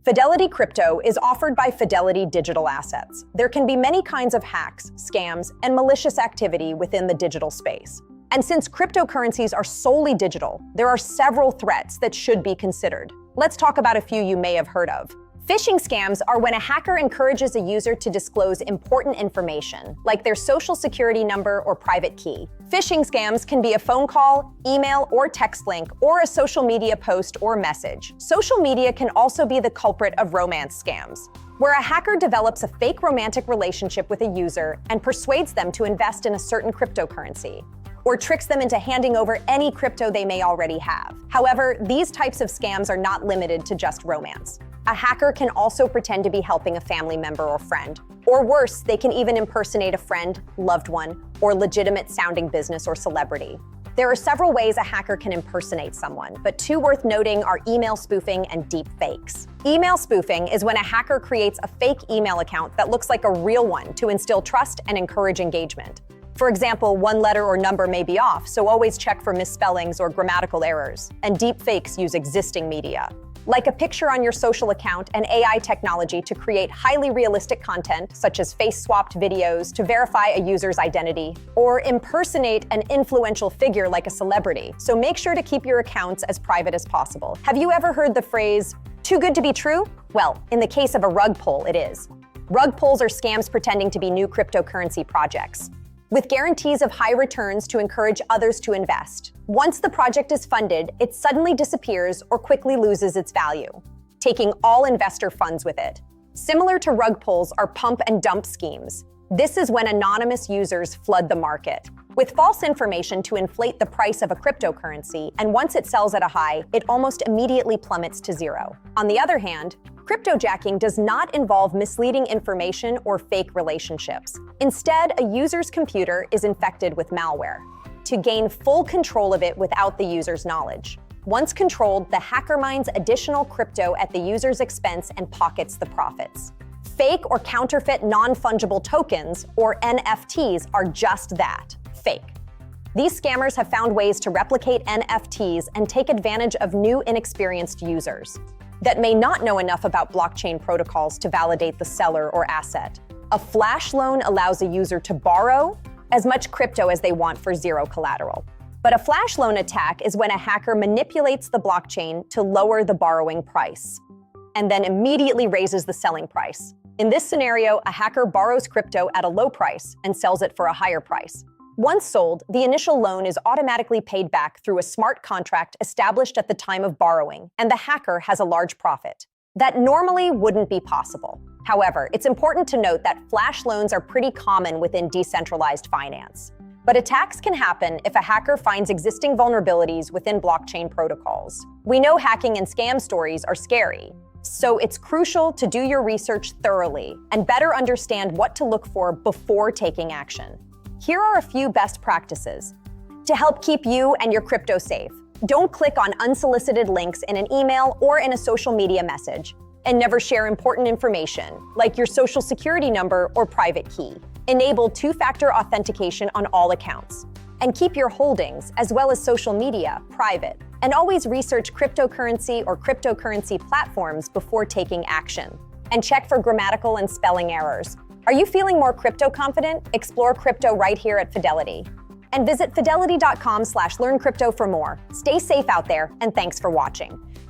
Fidelity Crypto is offered by Fidelity Digital Assets. There can be many kinds of hacks, scams, and malicious activity within the digital space. And since cryptocurrencies are solely digital, there are several threats that should be considered. Let's talk about a few you may have heard of. Phishing scams are when a hacker encourages a user to disclose important information, like their social security number or private key. Phishing scams can be a phone call, email, or text link, or a social media post or message. Social media can also be the culprit of romance scams, where a hacker develops a fake romantic relationship with a user and persuades them to invest in a certain cryptocurrency, or tricks them into handing over any crypto they may already have. However, these types of scams are not limited to just romance. A hacker can also pretend to be helping a family member or friend. Or worse, they can even impersonate a friend, loved one, or legitimate-sounding business or celebrity. There are several ways a hacker can impersonate someone, but two worth noting are email spoofing and deep fakes. Email spoofing is when a hacker creates a fake email account that looks like a real one to instill trust and encourage engagement. For example, one letter or number may be off, so always check for misspellings or grammatical errors. And deep fakes use existing media, like a picture on your social account and AI technology to create highly realistic content, such as face-swapped videos to verify a user's identity, or impersonate an influential figure like a celebrity. So make sure to keep your accounts as private as possible. Have you ever heard the phrase, "too good to be true"? Well, in the case of a rug pull, it is. Rug pulls are scams pretending to be new cryptocurrency projects, with guarantees of high returns to encourage others to invest. Once the project is funded, it suddenly disappears or quickly loses its value, taking all investor funds with it. Similar to rug pulls are pump and dump schemes. This is when anonymous users flood the market with false information to inflate the price of a cryptocurrency, and once it sells at a high, it almost immediately plummets to zero. On the other hand, cryptojacking does not involve misleading information or fake relationships. Instead, a user's computer is infected with malware to gain full control of it without the user's knowledge. Once controlled, the hacker mines additional crypto at the user's expense and pockets the profits. Fake or counterfeit non-fungible tokens, or NFTs, are just that, fake. These scammers have found ways to replicate NFTs and take advantage of new, inexperienced users that may not know enough about blockchain protocols to validate the seller or asset. A flash loan allows a user to borrow as much crypto as they want for zero collateral. But a flash loan attack is when a hacker manipulates the blockchain to lower the borrowing price and then immediately raises the selling price. In this scenario, a hacker borrows crypto at a low price and sells it for a higher price. Once sold, the initial loan is automatically paid back through a smart contract established at the time of borrowing, and the hacker has a large profit. That normally wouldn't be possible. However, it's important to note that flash loans are pretty common within decentralized finance. But attacks can happen if a hacker finds existing vulnerabilities within blockchain protocols. We know hacking and scam stories are scary, so it's crucial to do your research thoroughly and better understand what to look for before taking action. Here are a few best practices to help keep you and your crypto safe. Don't click on unsolicited links in an email or in a social media message, and never share important information, like your social security number or private key. Enable two-factor authentication on all accounts, and keep your holdings, as well as social media, private. And always research cryptocurrency or cryptocurrency platforms before taking action. And check for grammatical and spelling errors. Are you feeling more crypto confident? Explore crypto right here at Fidelity. And visit fidelity.com/learncrypto for more. Stay safe out there, and thanks for watching.